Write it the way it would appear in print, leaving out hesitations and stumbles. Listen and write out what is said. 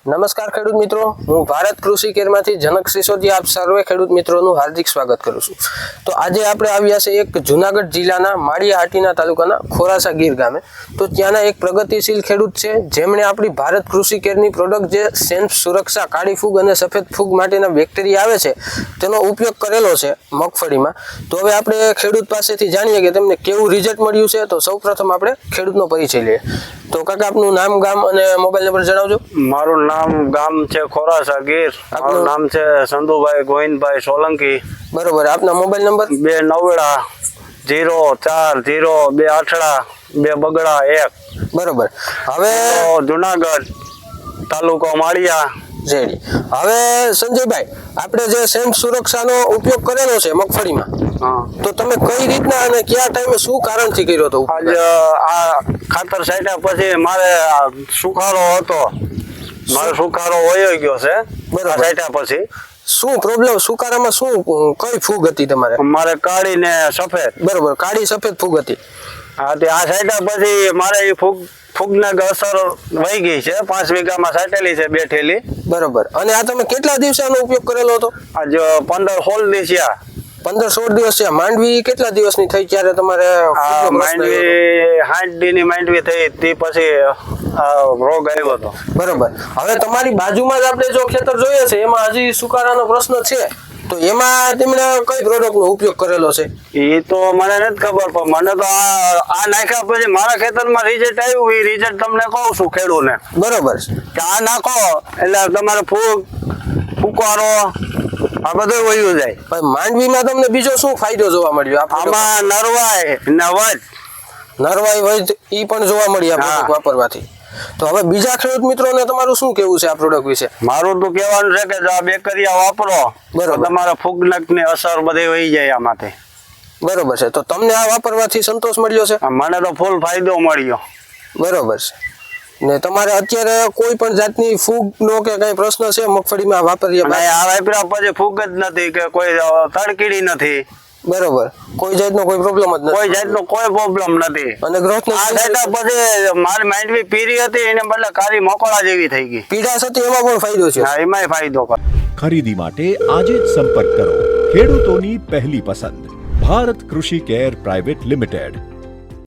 નમસ્કાર ખેડૂત મિત્રો, હું ભારત કૃષિ કેરમાંથી જનક સિસોદિયા આપ સર્વે ખેડૂત મિત્રોનું હાર્દિક સ્વાગત કરું છું। તો આજે આપણે આવ્યા છે એક જુનાગઢ જિલ્લાના માળિયાહાટીના તાલુકાના ખોરાસા ગીર ગામે। તો ત્યાંના એક પ્રગતિશીલ ખેડૂત છે જેમણે આપણી ભારત કૃષિ કેરની પ્રોડક્ટ જે સેન્ફ સુરક્ષા કાળી ફૂગ અને સફેદ ફૂગ માટેના બેક્ટેરિયા આવે છે તેનો ઉપયોગ કરેલો છે મગફળીમાં। તો હવે આપણે ખેડૂત પાસેથી જાણીએ કે તેમને કેવું રિઝલ્ટ મળ્યું છે। તો સૌપ્રથમ આપણે ખેડૂતનો પરિચય લઈએ। તો કાકા આપનું નામ, ગામ અને મોબાઈલ નંબર જણાવજો। મારું નામ ગામ છે ખોરાસા ગીર, મારું નામ છે સંધુભાઈ ગોવિંદભાઈ સોલંકી। બરોબર, આપના મોબાઈલ નંબર? 290402 બરોબર। હવે જુનાગઢ તાલુકો માળિયા રેડી। હવે સંજયભાઈ, આપણે જે સેન્ફ સુરક્ષાનો ઉપયોગ કરેલો છે મગફળીમાં, તો તમે કઈ રીતના અને કયા ટાઈમે શું કારણથી કર્યો હતો? આજ આ ખાતર છાંટ્યા પછી મારે સુખારો હતો, મારો સુખારો વયો ગયો છે। બરાબર। છાંટ્યા પછી શું પ્રોબ્લેમ? સુકારામાં શું કઈ ફૂગ હતી તમારે? મારે કાળી ને સફેદ। બરોબર, કાળી સફેદ ફૂગ હતી। હા, તે આ છાંટ્યા પછી મારે એ ફૂગને અસર વહી ગઈ છે। 5 વીઘામાં છાંટેલી છે 2 થેલી। બરોબર। અને આ તમે કેટલા દિવસે આનો ઉપયોગ કરેલો હતો? આજ 15-16 દિવસ થયા। 15-16 દિવસ છે। માંડવી કેટલા દિવસની થઈ ત્યારે તમારે માંડવી 60 દીની માંડવી થઈ તે પછી રોગ આવ્યો હતો। બરોબર। હવે તમારી બાજુમાં જ આપણે જો ખેતર જોઈએ છે એમાં હજી સુકારાનો પ્રશ્ન છે, તો એમાં તેમણે કઈ પ્રોડક્ટનો ઉપયોગ કરેલો છે? એ તો મને નથી ખબર, પણ મને તો આ નાખ્યા પછી મારા ખેતરમાં રિઝલ્ટ આવ્યું। એ રિઝલ્ટ તમને કહું છું ખેડૂતને। બરોબર કે આ નાખો એટલે તમારે ફૂકવારો આ બધું વયું જાય। પણ માંડવીમાં તમને બીજો શું ફાયદો જોવા મળ્યો? આમાં નરવાય ને વધ નરવાઈ વૈદ ઈ પણ જોવા મળી આ પ્રોડક્ટ વાપરવાથી। તો હવે બીજા ખેડૂત મિત્રોને તમારું શું કહેવું છે આ પ્રોડક્ટ વિશે? મારું તો કહેવાનું છે કે જો આ બેકરિયા વાપરો તો તમારા ફૂગની અસર બધી વહી જાય આમાંથી। બરોબર છે। તો તમને આ વાપરવાથી સંતોષ મળ્યો છે? મને તો ફૂલ ફાયદો મળ્યો। બરોબર છે। ને તમારે અત્યારે કોઈ પણ જાતની ફૂગનો કે કઈ પ્રશ્ન છે મગફળીમાં વાપરીએ? આ વાપર્યા પછી ફૂગ જ નથી કે કોઈ તડકીડી નથી। બરોબર, કોઈ જાતનો કોઈ પ્રોબ્લેમ જ નથી? કોઈ જાતનો કોઈ પ્રોબ્લેમ નથી। અને ગ્રોથ આ થયા પછી મારી માંડવી પીરી હતી એને બદલે કાળી મકોડા જેવી થઈ ગઈ। પીડાશ હતી એમાં પણ ફાયદો છે? હા, એમાંય ફાયદો કરે। ખરીદી માટે આજે જ સંપર્ક કરો ખેડૂતોની પહેલી પસંદ ભારત કૃષિ કેર પ્રાઇવેટ લિમિટેડ।